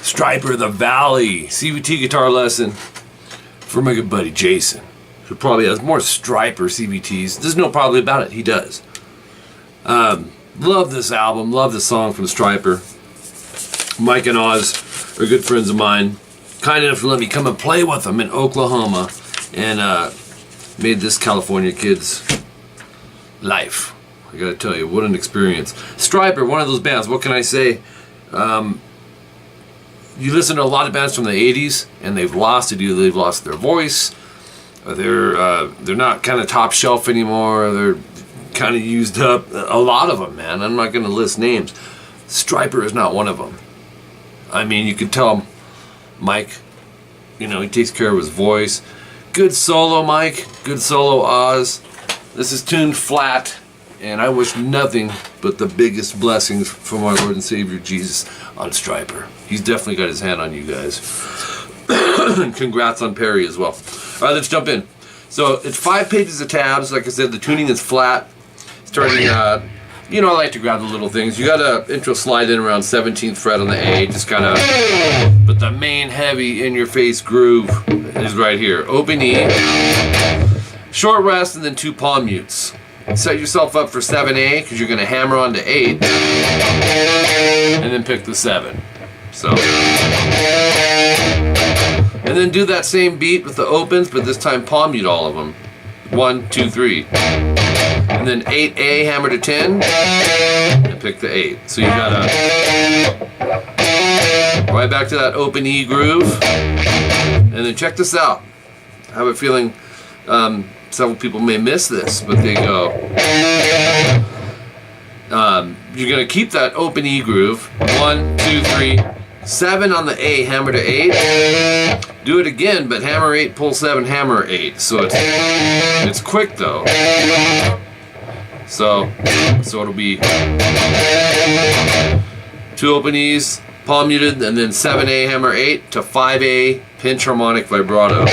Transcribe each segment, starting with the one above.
Stryper the Valley CVT guitar lesson for my good buddy Jason, who probably has more Stryper CVTs. There's no probably about it, he does. Love this album, love the song from Stryper. Mike and Oz are good friends of mine. Kind enough to let me come and play with them in Oklahoma, and made this California kid's life. I gotta tell you, what an experience. Stryper, one of those bands, what can I say? You listen to a lot of bands from the 80s and they've lost it. Either they've lost their voice, or they're not kind of top shelf anymore, or they're kind of used up. A lot of them, man. I'm not going to list names. Stryper is not one of them. I mean, you could tell Mike, you know, he takes care of his voice. Good solo, Mike. Good solo, Oz. This is tuned flat, and I wish nothing but the biggest blessings from our Lord and Savior Jesus on Stryper. He's definitely got his hand on you guys. Congrats on Perry as well. All right, let's jump in. So it's 5 pages of tabs. Like I said, the tuning is flat. Starting, you know, I like to grab the little things. You got an intro slide in around 17th fret on the A, just kind of, but the main heavy in-your-face groove is right here. Open E, short rest, and then 2 palm mutes. Set yourself up for 7A, because you're going to hammer on to 8, and then pick the 7. So, and then do that same beat with the opens, but this time palm mute all of them. 1, 2, 3. And then 8A, hammer to 10, and pick the 8. So you gotta right back to that open E groove. And then check this out. I have a feeling several people may miss this, but they go. You're gonna keep that open E groove. 1, 2, 3, 7 on the A, hammer to 8. Do it again, but hammer 8, pull 7, hammer 8. So it's quick though. So it'll be 2 open E's, palm muted, and then 7A, hammer 8 to 5A, pinch harmonic vibrato.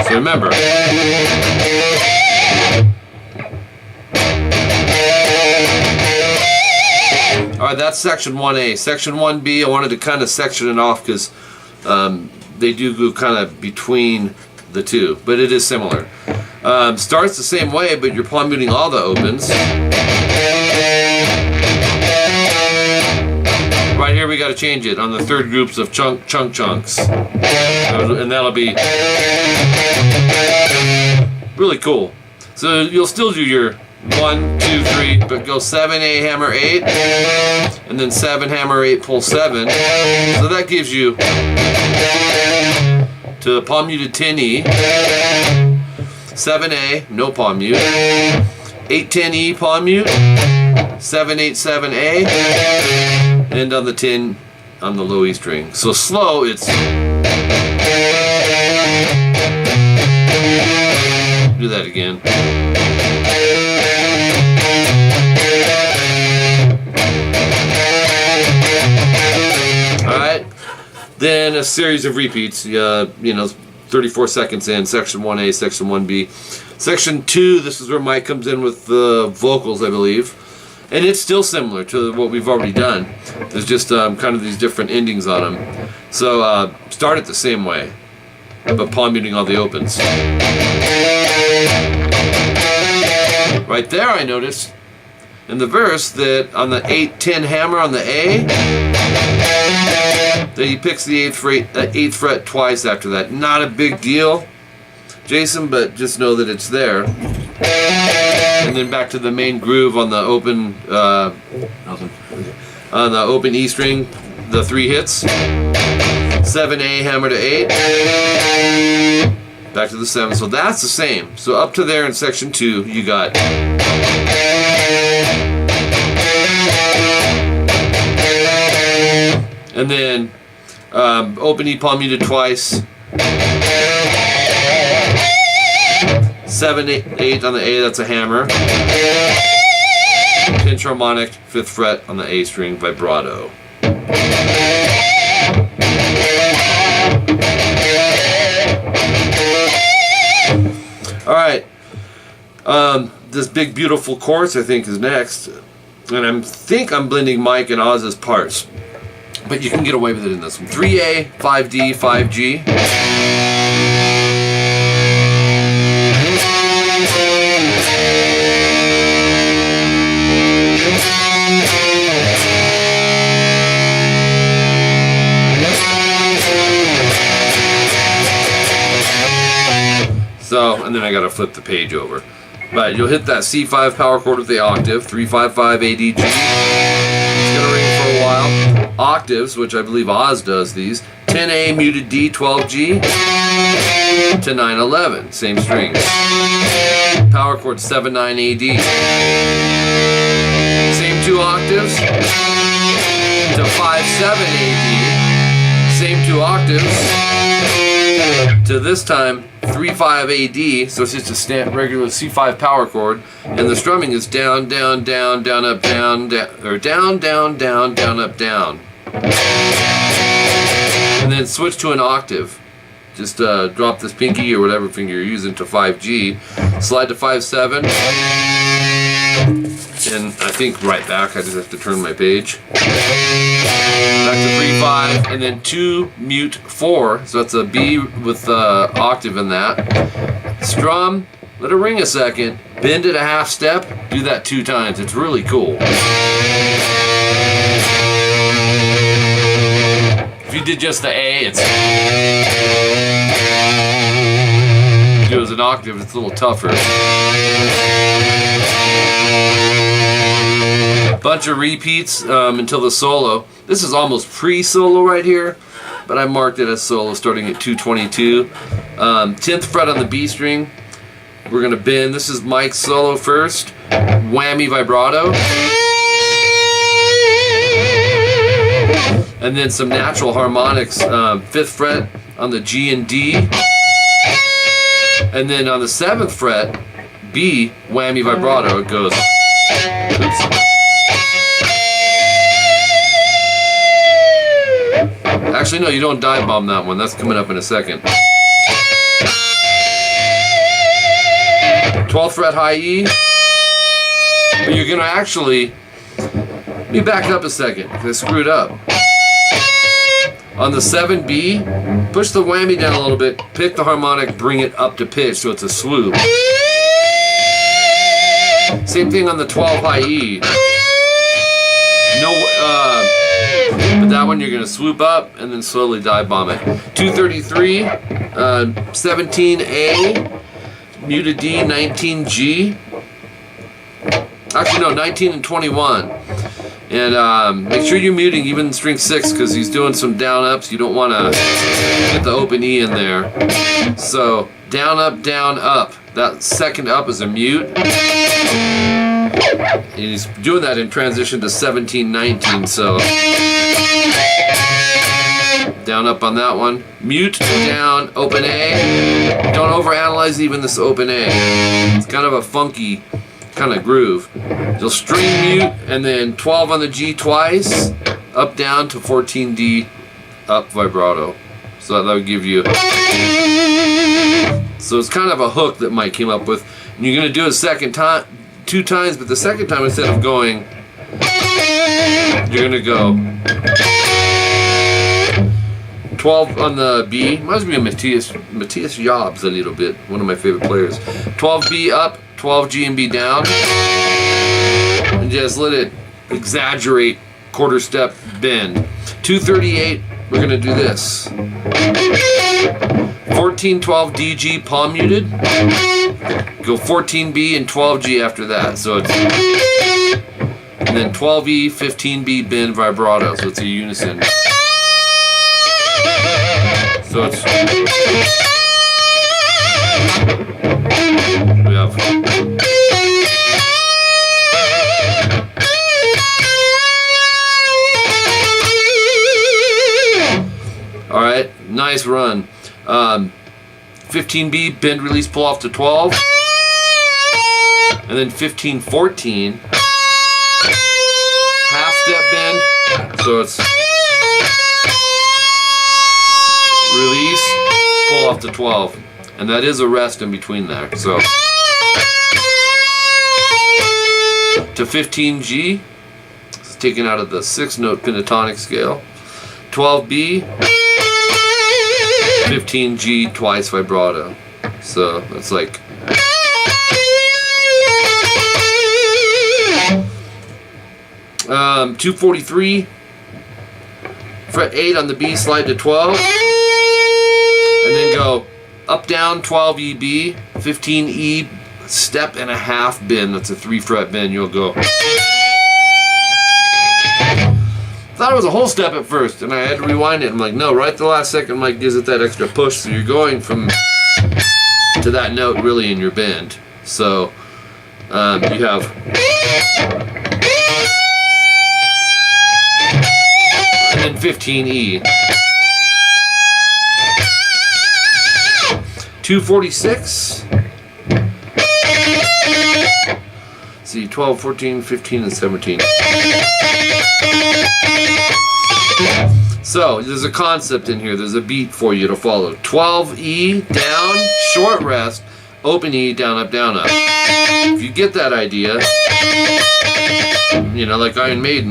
So remember. Alright, that's section 1A. Section 1B, I wanted to kind of section it off because they do go kind of between the two, but it is similar. Starts the same way, but you're palm muting all the opens. Right here we got to change it on the third groups of chunks. And that'll be really cool. So you'll still do your 1, 2, 3, but go 7A, hammer 8, and then 7, hammer 8, pull 7. So that gives you to the palm muted 10E, 7A, no palm mute, 8, 10E, palm mute, 7, 8, 7A, and on the 10 on the low E string. So slow, it's do that again. Alright, then a series of repeats, you know, 34 seconds in, section 1A, section 1B. Section 2, this is where Mike comes in with the vocals, I believe. And it's still similar to what we've already done. There's just kind of these different endings on them. So start it the same way, but palm muting all the opens. Right there I noticed in the verse that on the 8-10 hammer on the A, that he picks the 8th fret twice after that. Not a big deal, Jason, but just know that it's there. And then back to the main groove on the open E string, the 3 hits. 7A, hammer to 8. Back to the 7. So that's the same. So up to there in section 2, you got and then open E palm muted twice. 7, 8 on the A, that's a hammer. Pinch harmonic, 5th fret on the A string, vibrato. This big beautiful chorus I think is next, and I think I'm blending Mike and Oz's parts, but you can get away with it in this one. 3A, 5D, 5G. So, and then I gotta flip the page over. But you'll hit that C5 power chord with the octave, 355 ADG. It's gonna ring for a while. Octaves, which I believe Oz does these. 10A muted D, 12G to 911, same strings. Power chord 79 AD. Same 2 octaves to 57 AD. Same 2 octaves to this time 35 AD, so it's just a regular C5 power chord, and the strumming is down, down, down, down, up, down, down, or down, down, down, down, up, down. And then switch to an octave. Just drop this pinky or whatever finger you're using to 5G, slide to 5/7, and I think right back. I just have to turn my page. Back to 3/5, and then 2 mute 4, so that's a B with the octave in that. Strum, let it ring a second, bend it a half step, do that 2 times. It's really cool. If you did just the A, it's if it was an octave, it's a little tougher. Bunch of repeats until the solo. This is almost pre-solo right here, but I marked it as solo starting at 222. 10th fret on the B string. We're gonna bend. This is Mike's solo first. Whammy vibrato. And then some natural harmonics. 5th fret on the G and D. And then on the 7th fret, B, whammy vibrato. It goes. Oops. Actually, no, you don't dive bomb that one. That's coming up in a second. 12th fret high E. But you're gonna actually, let me back up a second, because I screwed up. On the 7B, push the whammy down a little bit, pick the harmonic, bring it up to pitch so it's a swoop. Same thing on the 12 high E. No, but that one you're gonna swoop up and then slowly dive bomb it. 233, 17A, muted D, 19G. Actually, no, 19 and 21. And make sure you're muting even string 6 because he's doing some down ups. You don't want to get the open E in there. So down, up, down, up. That second up is a mute. And he's doing that in transition to 17, 19. So down, up on that one. Mute, down, open A. Don't overanalyze even this open A. It's kind of a funky kind of groove. You'll string mute and then 12 on the G twice, up down to 14D, up vibrato. So that would give you. So it's kind of a hook that Mike came up with. And you're gonna do it second time, 2 times, but the second time instead of going, you're gonna go 12 on the B. Reminds me of Matthias Jobs a little bit. One of my favorite players. 12B up, 12 G and B down, and just let it exaggerate quarter step bend. 238, we're gonna do this. 14, 12 DG palm muted. Go 14B and 12G after that. So it's, and then 12E, 15B bend vibrato. So it's a unison. So it's, we have. All right, nice run. 15B bend release pull off to 12, and then 15 14 half step bend. So it's release pull off to 12, and that is a rest in between there. So to 15G. It's taken out of the 6-note pentatonic scale. 12B, 15G twice vibrato. So that's like 243, fret 8 on the B, slide to 12, and then go up down 12 E B, 15 E, step and a half bend. That's a 3-fret bend. You'll go. Thought it was a whole step at first, and I had to rewind it. I'm like, no, right at the last second, Mike gives it that extra push, so you're going from to that note really in your bend. So you have and then 15E. 246. See, 12, 14, 15, and 17. So, there's a concept in here. There's a beat for you to follow. 12E, down, short rest, open E, down, up, down, up. If you get that idea, you know, like Iron Maiden.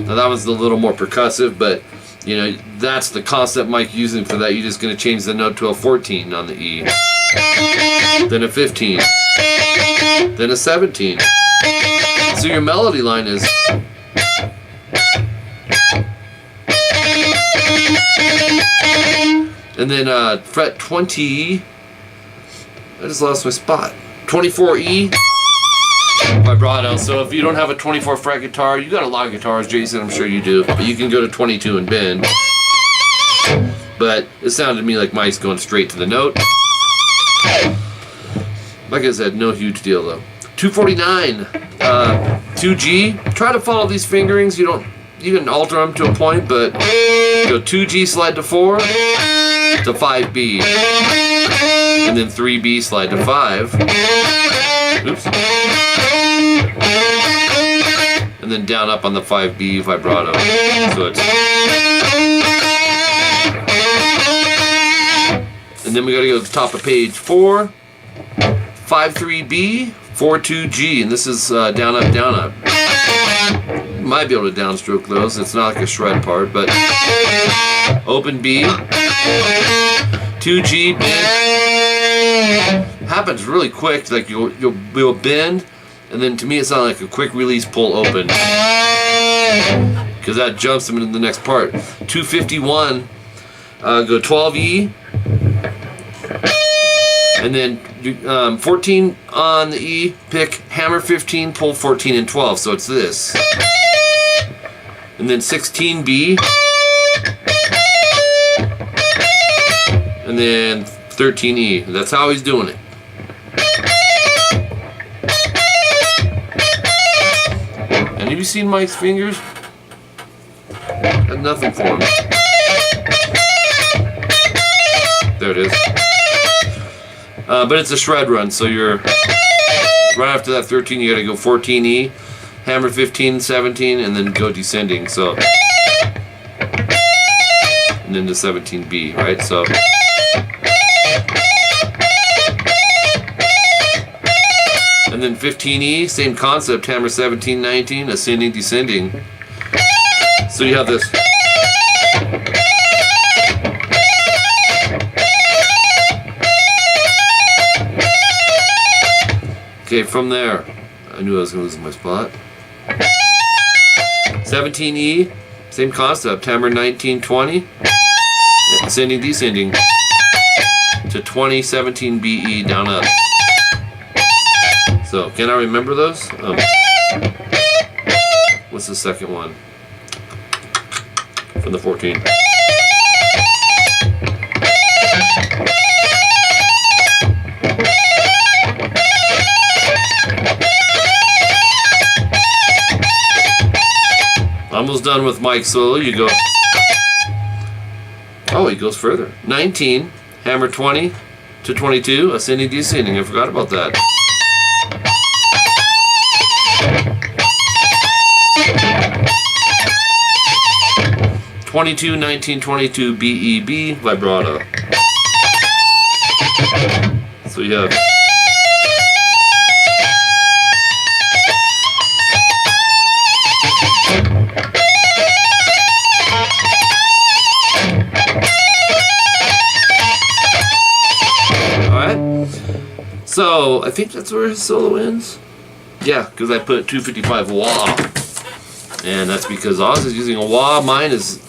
Now that was a little more percussive, but you know, that's the concept Mike using for that. You're just going to change the note to a 14 on the E, then a 15, then a 17. So your melody line is and then fret 20, I just lost my spot, 24E, vibrato. So if you don't have a 24 fret guitar, you got a lot of guitars, Jason, I'm sure you do, but you can go to 22 and bend. But it sounded to me like Mike's going straight to the note. Like I said, no huge deal though. 249, 2G. Try to follow these fingerings. You can alter them to a point, but go 2G, slide to 4, to 5B, and then 3B, slide to 5. Oops. And then down up on the 5B vibrato. So it's. And then we gotta go to the top of page 4, 5-3B, 4-2G, and this is down up, down up. You might be able to downstroke those. It's not like a shred part, but open B, 2G, bend. Happens really quick. Like you'll bend, and then to me it sounds like a quick release pull open, because that jumps them into the next part. 251, go 12E. And then 14 on the E, pick hammer 15, pull 14 and 12, so it's this. And then 16B. And then 13E. That's how he's doing it. And have you seen Mike's fingers? Had nothing for him. There it is. But it's a shred run, so you're right after that 13, you gotta go 14E, hammer 15, 17, and then go descending. So, and then to 17B, right? So, and then 15E, same concept, hammer 17, 19, ascending, descending. So you have this. Okay, from there, I knew I was going to lose my spot. 17E, same concept, hammer 19, 20, ascending, descending, to 20, 17, BE, down, up. So, can I remember those? What's the second one? From the 14. Almost done with Mike's solo. You go. Oh, he goes further. 19, hammer 20 to 22, ascending, descending. I forgot about that. (22, 19, 22, BEB, vibrato. So you have. Alright. So I think that's where his solo ends. Yeah, because I put 255 wah. And that's because Oz is using a wah. Mine is